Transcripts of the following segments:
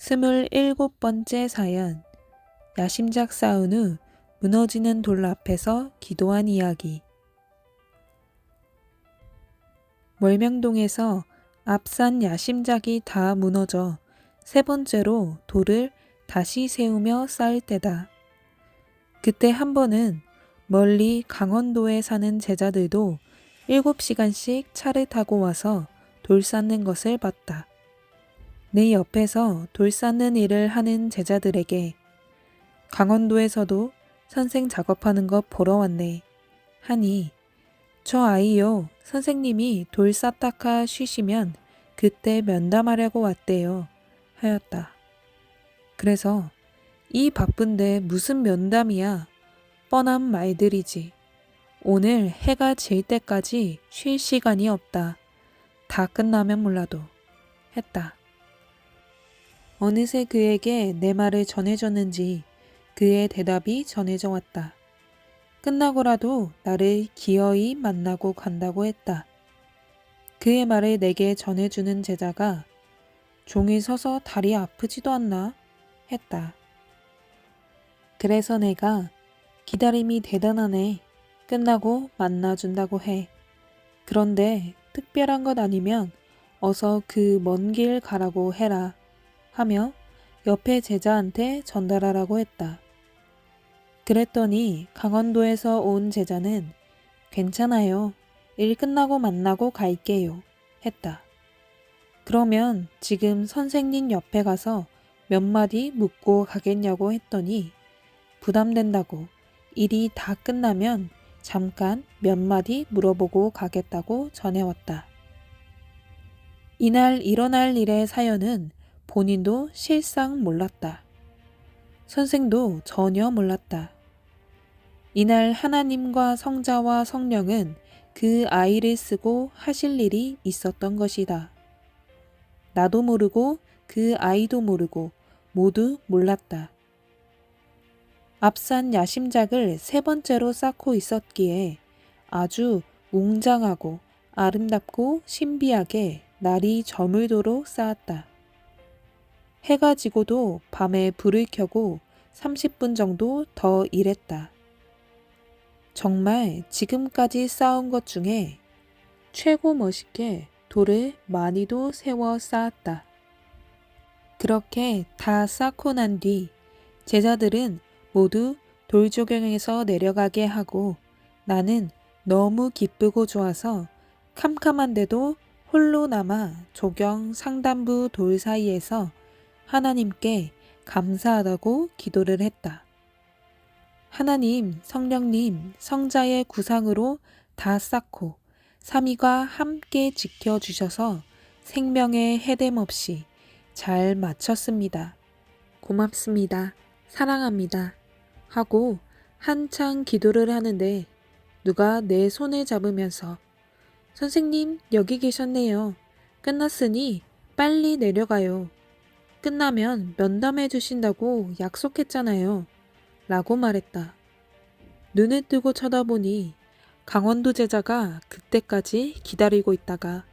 27번째 사연. 야심작 쌓은 후 무너지는 돌 앞에서 기도한 이야기. 월명동에서 앞산 야심작이 다 무너져 세 번째로 돌을 다시 세우며 쌓을 때다. 그때 한 번은 멀리 강원도에 사는 제자들도 7시간씩 차를 타고 와서 돌 쌓는 것을 봤다. 내 옆에서 돌 쌓는 일을 하는 제자들에게 강원도에서도 선생 작업하는 것 보러 왔네 하니, 저 아이요, 선생님이 돌 쌓다가 쉬시면 그때 면담하려고 왔대요 하였다. 그래서 이 바쁜데 무슨 면담이야, 뻔한 말들이지. 오늘 해가 질 때까지 쉴 시간이 없다. 다 끝나면 몰라도 했다. 어느새 그에게 내 말을 전해줬는지 그의 대답이 전해져 왔다. 끝나고라도 나를 기어이 만나고 간다고 했다. 그의 말을 내게 전해주는 제자가 종일 서서 다리 아프지도 않나? 했다. 그래서 내가 기다림이 대단하네. 끝나고 만나준다고 해. 그런데 특별한 것 아니면 어서 그 먼 길 가라고 해라 하며 옆에 제자한테 전달하라고 했다. 그랬더니 강원도에서 온 제자는 괜찮아요. 일 끝나고 만나고 갈게요 했다. 그러면 지금 선생님 옆에 가서 몇 마디 묻고 가겠냐고 했더니 부담된다고 일이 다 끝나면 잠깐 몇 마디 물어보고 가겠다고 전해왔다. 이날 일어날 일의 사연은 본인도 실상 몰랐다. 선생도 전혀 몰랐다. 이날 하나님과 성자와 성령은 그 아이를 쓰고 하실 일이 있었던 것이다. 나도 모르고 그 아이도 모르고 모두 몰랐다. 앞산 야심작을 세 번째로 쌓고 있었기에 아주 웅장하고 아름답고 신비하게 날이 저물도록 쌓았다. 해가 지고도 밤에 불을 켜고 30분 정도 더 일했다. 정말 지금까지 쌓은 것 중에 최고 멋있게 돌을 많이도 세워 쌓았다. 그렇게 다 쌓고 난 뒤 제자들은 모두 돌조경에서 내려가게 하고 나는 너무 기쁘고 좋아서 캄캄한데도 홀로 남아 조경 상단부 돌 사이에서 하나님께 감사하다고 기도를 했다. 하나님, 성령님, 성자의 구상으로 다 쌓고 삼위가 함께 지켜주셔서 생명의 해됨 없이 잘 마쳤습니다. 고맙습니다. 사랑합니다. 하고 한창 기도를 하는데 누가 내 손을 잡으면서 선생님 여기 계셨네요. 끝났으니 빨리 내려가요. 끝나면 면담해 주신다고 약속했잖아요. 라고 말했다. 눈을 뜨고 쳐다보니 강원도 제자가 그때까지 기다리고 있다가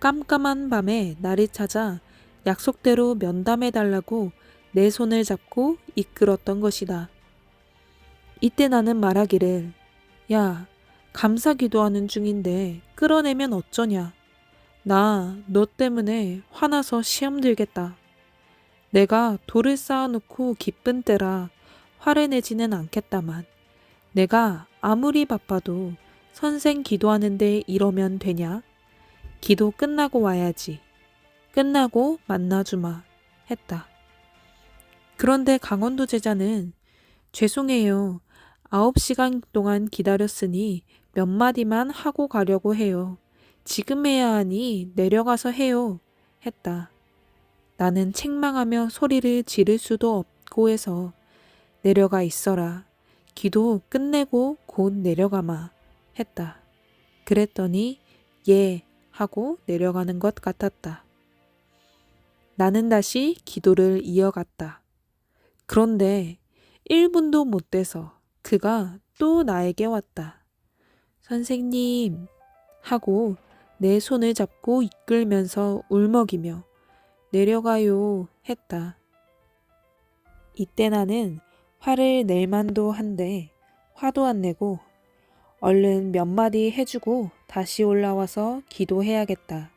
깜깜한 밤에 나를 찾아 약속대로 면담해 달라고 내 손을 잡고 이끌었던 것이다. 이때 나는 말하기를, 야, 감사 기도하는 중인데 끌어내면 어쩌냐. 나 너 때문에 화나서 시험 들겠다. 내가 돌을 쌓아놓고 기쁜 때라 화를 내지는 않겠다만 내가 아무리 바빠도 선생 기도하는데 이러면 되냐? 기도 끝나고 와야지. 끝나고 만나주마 했다. 그런데 강원도 제자는 죄송해요. 9시간 동안 기다렸으니 몇 마디만 하고 가려고 해요. 지금 해야 하니 내려가서 해요 했다. 나는 책망하며 소리를 지를 수도 없고 해서 내려가 있어라. 기도 끝내고 곧 내려가마 했다. 그랬더니 예 하고 내려가는 것 같았다. 나는 다시 기도를 이어갔다. 그런데 1분도 못 돼서 그가 또 나에게 왔다. 선생님 하고 내 손을 잡고 이끌면서 울먹이며 내려가요 했다. 이때 나는 화를 낼 만도 한데 화도 안 내고 얼른 몇 마디 해주고 다시 올라와서 기도해야겠다.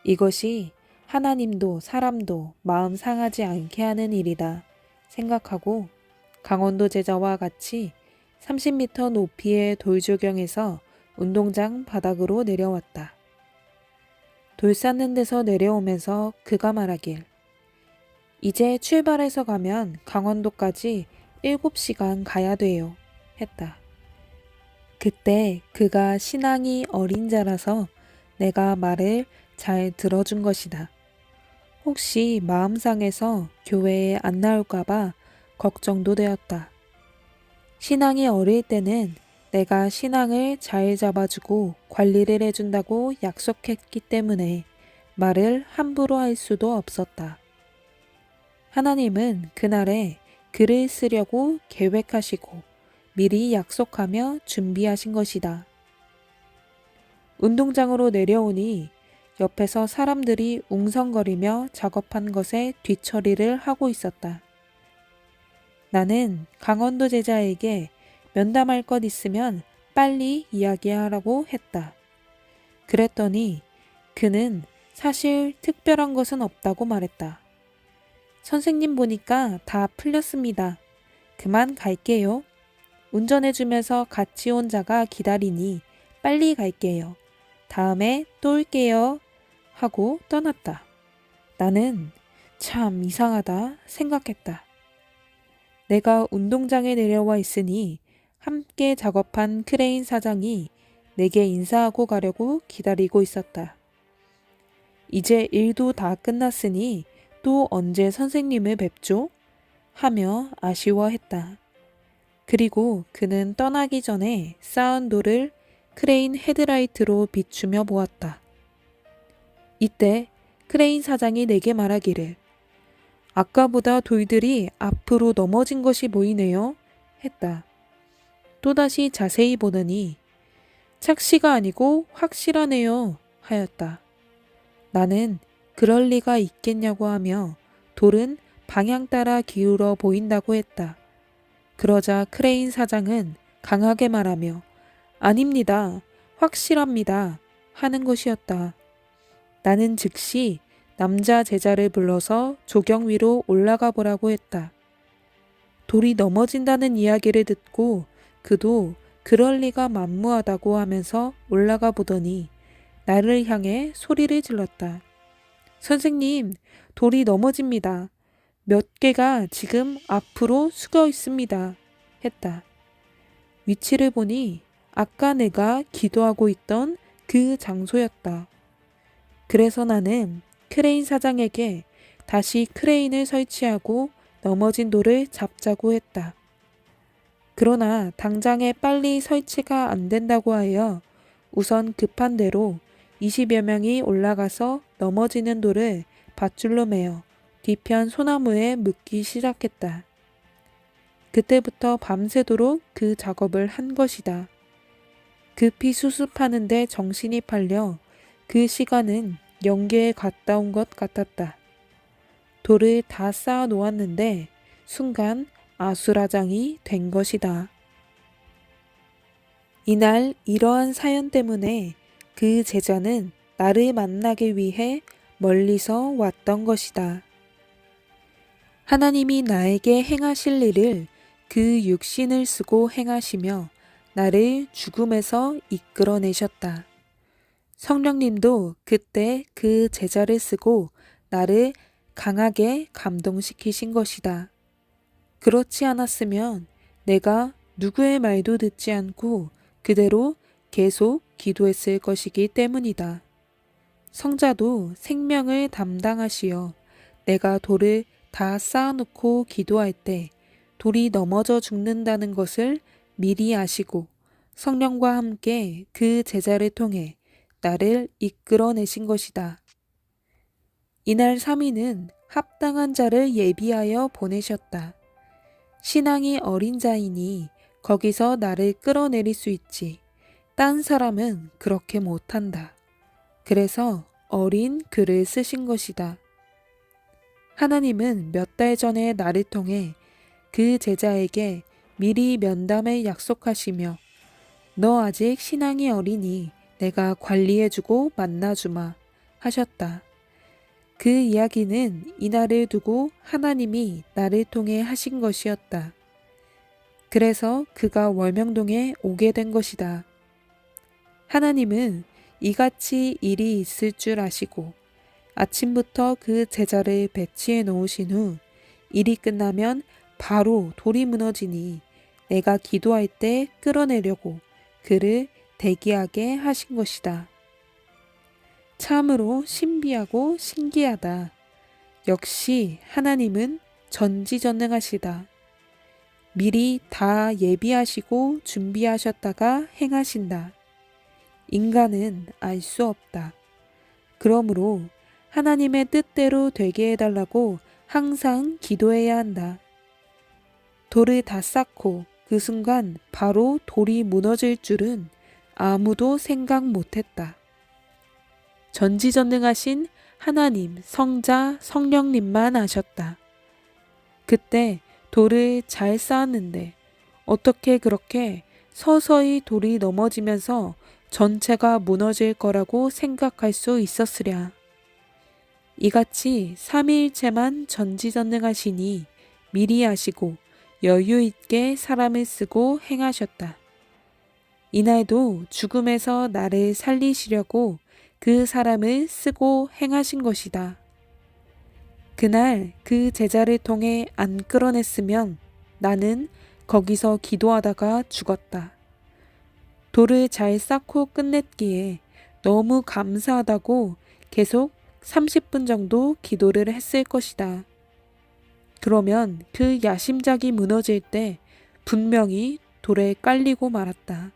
이것이 하나님도 사람도 마음 상하지 않게 하는 일이다 생각하고 강원도 제자와 같이 30m 높이의 돌조경에서 운동장 바닥으로 내려왔다. 돌 쌓는 데서 내려오면서 그가 말하길, 이제 출발해서 가면 강원도까지 7시간 가야 돼요 했다. 그때 그가 신앙이 어린 자라서 내가 말을 잘 들어준 것이다. 혹시 마음 상해서 교회에 안 나올까봐 걱정도 되었다. 신앙이 어릴 때는 내가 신앙을 잘 잡아주고 관리를 해준다고 약속했기 때문에 말을 함부로 할 수도 없었다. 하나님은 그날에 글을 쓰려고 계획하시고 미리 약속하며 준비하신 것이다. 운동장으로 내려오니 옆에서 사람들이 웅성거리며 작업한 것에 뒤처리를 하고 있었다. 나는 강원도 제자에게 면담할 것 있으면 빨리 이야기하라고 했다. 그랬더니 그는 사실 특별한 것은 없다고 말했다. 선생님 보니까 다 풀렸습니다. 그만 갈게요. 운전해주면서 같이 온 자가 기다리니 빨리 갈게요. 다음에 또 올게요. 하고 떠났다. 나는 참 이상하다 생각했다. 내가 운동장에 내려와 있으니 함께 작업한 크레인 사장이 내게 인사하고 가려고 기다리고 있었다. 이제 일도 다 끝났으니 또 언제 선생님을 뵙죠? 하며 아쉬워했다. 그리고 그는 떠나기 전에 쌓은 돌을 크레인 헤드라이트로 비추며 보았다. 이때 크레인 사장이 내게 말하기를, 아까보다 돌들이 앞으로 넘어진 것이 보이네요 했다. 또다시 자세히 보더니 착시가 아니고 확실하네요 하였다. 나는 그럴 리가 있겠냐고 하며 돌은 방향 따라 기울어 보인다고 했다. 그러자 크레인 사장은 강하게 말하며 아닙니다. 확실합니다. 하는 것이었다. 나는 즉시 남자 제자를 불러서 조경 위로 올라가 보라고 했다. 돌이 넘어진다는 이야기를 듣고 그도 그럴 리가 만무하다고 하면서 올라가 보더니 나를 향해 소리를 질렀다. 선생님, 돌이 넘어집니다. 몇 개가 지금 앞으로 숙여 있습니다. 했다. 위치를 보니 아까 내가 기도하고 있던 그 장소였다. 그래서 나는 크레인 사장에게 다시 크레인을 설치하고 넘어진 돌을 잡자고 했다. 그러나 당장에 빨리 설치가 안 된다고 하여 우선 급한 대로 20여 명이 올라가서 넘어지는 돌을 밧줄로 매어 뒤편 소나무에 묶기 시작했다. 그때부터 밤새도록 그 작업을 한 것이다. 급히 수습하는데 정신이 팔려 그 시간은 연계에 갔다 온 것 같았다. 돌을 다 쌓아 놓았는데 순간 아수라장이 된 것이다. 이날 이러한 사연 때문에 그 제자는 나를 만나기 위해 멀리서 왔던 것이다. 하나님이 나에게 행하실 일을 그 육신을 쓰고 행하시며 나를 죽음에서 이끌어내셨다. 성령님도 그때 그 제자를 쓰고 나를 강하게 감동시키신 것이다. 그렇지 않았으면 내가 누구의 말도 듣지 않고 그대로 계속 기도했을 것이기 때문이다. 성자도 생명을 담당하시어 내가 돌을 다 쌓아놓고 기도할 때 돌이 넘어져 죽는다는 것을 미리 아시고 성령과 함께 그 제자를 통해 나를 이끌어내신 것이다. 이날 3위는 합당한 자를 예비하여 보내셨다. 신앙이 어린 자이니 거기서 나를 끌어내릴 수 있지. 딴 사람은 그렇게 못한다. 그래서 어린 글을 쓰신 것이다. 하나님은 몇 달 전에 나를 통해 그 제자에게 미리 면담을 약속하시며 너 아직 신앙이 어리니 내가 관리해주고 만나주마 하셨다. 그 이야기는 이날을 두고 하나님이 나를 통해 하신 것이었다. 그래서 그가 월명동에 오게 된 것이다. 하나님은 이같이 일이 있을 줄 아시고 아침부터 그 제자를 배치해 놓으신 후 일이 끝나면 바로 돌이 무너지니 내가 기도할 때 끌어내려고 그를 대기하게 하신 것이다. 참으로 신비하고 신기하다. 역시 하나님은 전지전능하시다. 미리 다 예비하시고 준비하셨다가 행하신다. 인간은 알 수 없다. 그러므로 하나님의 뜻대로 되게 해달라고 항상 기도해야 한다. 돌을 다 쌓고 그 순간 바로 돌이 무너질 줄은 아무도 생각 못했다. 전지전능하신 하나님, 성자, 성령님만 아셨다. 그때 돌을 잘 쌓았는데 어떻게 그렇게 서서히 돌이 넘어지면서 전체가 무너질 거라고 생각할 수 있었으랴. 이같이 삼위일체만 전지전능하시니 미리 아시고 여유 있게 사람을 쓰고 행하셨다. 이날도 죽음에서 나를 살리시려고 그 사람을 쓰고 행하신 것이다. 그날 그 제자를 통해 안 끌어냈으면 나는 거기서 기도하다가 죽었다. 돌을 잘 쌓고 끝냈기에 너무 감사하다고 계속 30분 정도 기도를 했을 것이다. 그러면 그 야심작이 무너질 때 분명히 돌에 깔리고 말았다.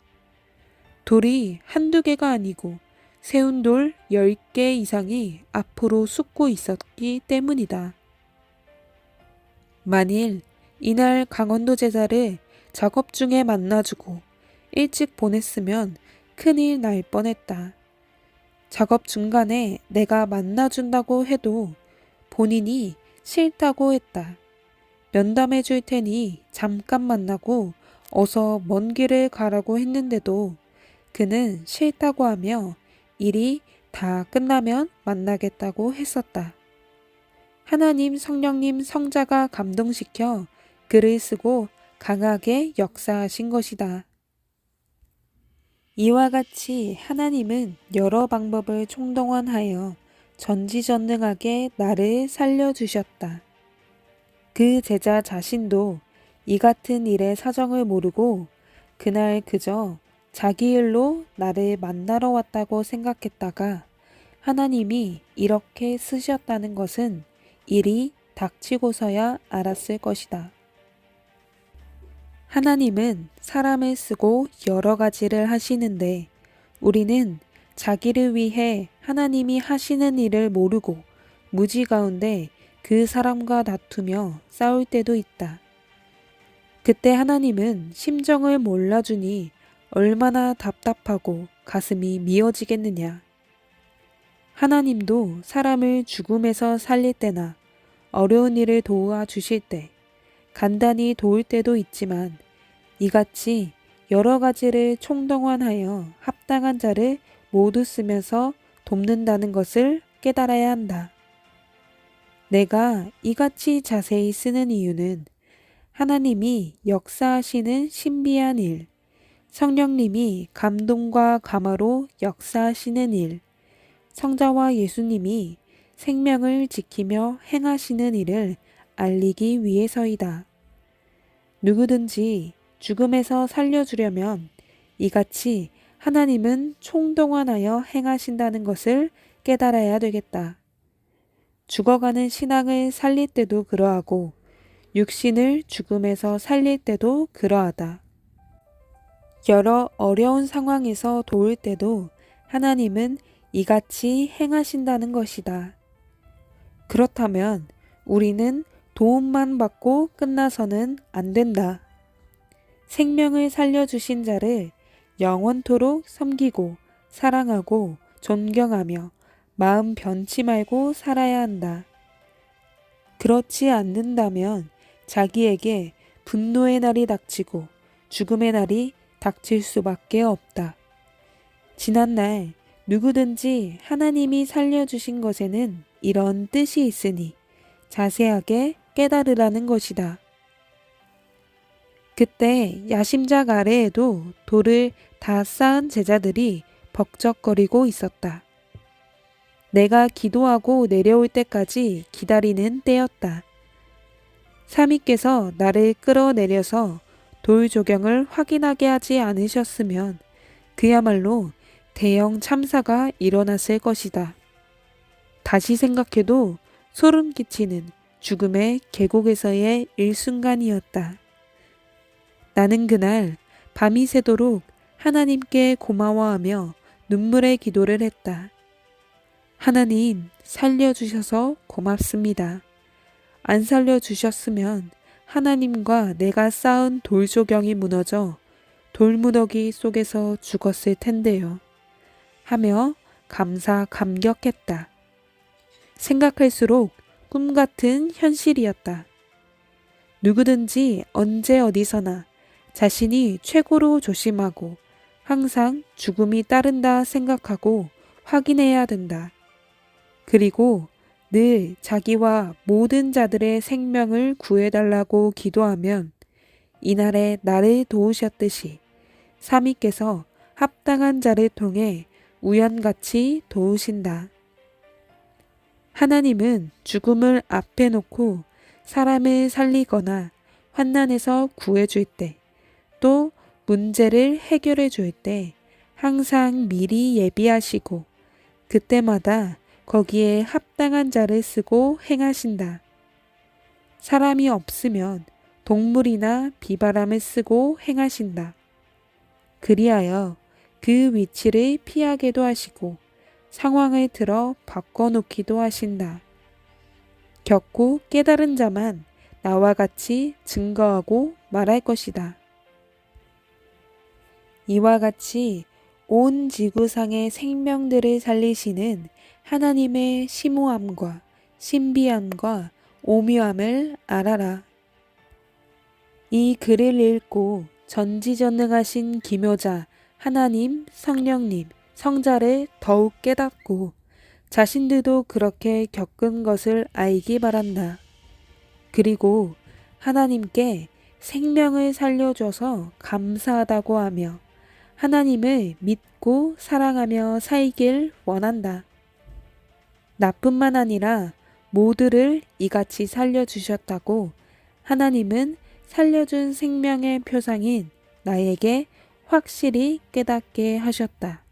돌이 한두 개가 아니고 세운 돌 10개 이상이 앞으로 솟고 있었기 때문이다. 만일 이날 강원도 제자를 작업 중에 만나주고 일찍 보냈으면 큰일 날 뻔했다. 작업 중간에 내가 만나준다고 해도 본인이 싫다고 했다. 면담해 줄 테니 잠깐 만나고 어서 먼 길을 가라고 했는데도 그는 싫다고 하며 일이 다 끝나면 만나겠다고 했었다. 하나님, 성령님, 성자가 감동시켜 글을 쓰고 강하게 역사하신 것이다. 이와 같이 하나님은 여러 방법을 총동원하여 전지전능하게 나를 살려주셨다. 그 제자 자신도 이 같은 일의 사정을 모르고 그날 그저 자기 일로 나를 만나러 왔다고 생각했다가 하나님이 이렇게 쓰셨다는 것은 일이 닥치고서야 알았을 것이다. 하나님은 사람을 쓰고 여러 가지를 하시는데 우리는 자기를 위해 하나님이 하시는 일을 모르고 무지 가운데 그 사람과 다투며 싸울 때도 있다. 그때 하나님은 심정을 몰라주니 얼마나 답답하고 가슴이 미어지겠느냐. 하나님도 사람을 죽음에서 살릴 때나 어려운 일을 도와주실 때 간단히 도울 때도 있지만 이같이 여러 가지를 총동원하여 합당한 자를 모두 쓰면서 돕는다는 것을 깨달아야 한다. 내가 이같이 자세히 쓰는 이유는 하나님이 역사하시는 신비한 일, 성령님이 감동과 감화로 역사하시는 일, 성자와 예수님이 생명을 지키며 행하시는 일을 알리기 위해서이다. 누구든지 죽음에서 살려주려면 이같이 하나님은 총동원하여 행하신다는 것을 깨달아야 되겠다. 죽어가는 신앙을 살릴 때도 그러하고 육신을 죽음에서 살릴 때도 그러하다. 여러 어려운 상황에서 도울 때도 하나님은 이같이 행하신다는 것이다. 그렇다면 우리는 도움만 받고 끝나서는 안 된다. 생명을 살려주신 자를 영원토록 섬기고 사랑하고 존경하며 마음 변치 말고 살아야 한다. 그렇지 않는다면 자기에게 분노의 날이 닥치고 죽음의 날이 닥칠 수밖에 없다. 지난날 누구든지 하나님이 살려주신 것에는 이런 뜻이 있으니 자세하게 깨달으라는 것이다. 그때 야심작 아래에도 돌을 다 쌓은 제자들이 벅적거리고 있었다. 내가 기도하고 내려올 때까지 기다리는 때였다. 사미께서 나를 끌어내려서 돌 조경을 확인하게 하지 않으셨으면 그야말로 대형 참사가 일어났을 것이다. 다시 생각해도 소름 끼치는 죽음의 계곡에서의 일순간이었다. 나는 그날 밤이 새도록 하나님께 고마워하며 눈물의 기도를 했다. 하나님, 살려주셔서 고맙습니다. 안 살려주셨으면 하나님과 내가 쌓은 돌조경이 무너져 돌무더기 속에서 죽었을 텐데요. 하며 감격했다. 생각할수록 꿈 같은 현실이었다. 누구든지 언제 어디서나 자신이 최고로 조심하고 항상 죽음이 따른다 생각하고 확인해야 된다. 그리고 늘 자기와 모든 자들의 생명을 구해달라고 기도하면 이날에 나를 도우셨듯이 사미께서 합당한 자를 통해 우연같이 도우신다. 하나님은 죽음을 앞에 놓고 사람을 살리거나 환난에서 구해줄 때, 또 문제를 해결해 줄 때 항상 미리 예비하시고 그때마다 거기에 합당한 자를 쓰고 행하신다. 사람이 없으면 동물이나 비바람을 쓰고 행하신다. 그리하여 그 위치를 피하게도 하시고 상황을 틀어 바꿔놓기도 하신다. 겪고 깨달은 자만 나와 같이 증거하고 말할 것이다. 이와 같이 온 지구상의 생명들을 살리시는 하나님의 심오함과 신비함과 오묘함을 알아라. 이 글을 읽고 전지전능하신 기묘자 하나님, 성령님, 성자를 더욱 깨닫고 자신들도 그렇게 겪은 것을 알기 바란다. 그리고 하나님께 생명을 살려줘서 감사하다고 하며 하나님을 믿고 사랑하며 살길 원한다. 나뿐만 아니라 모두를 이같이 살려주셨다고 하나님은 살려준 생명의 표상인 나에게 확실히 깨닫게 하셨다.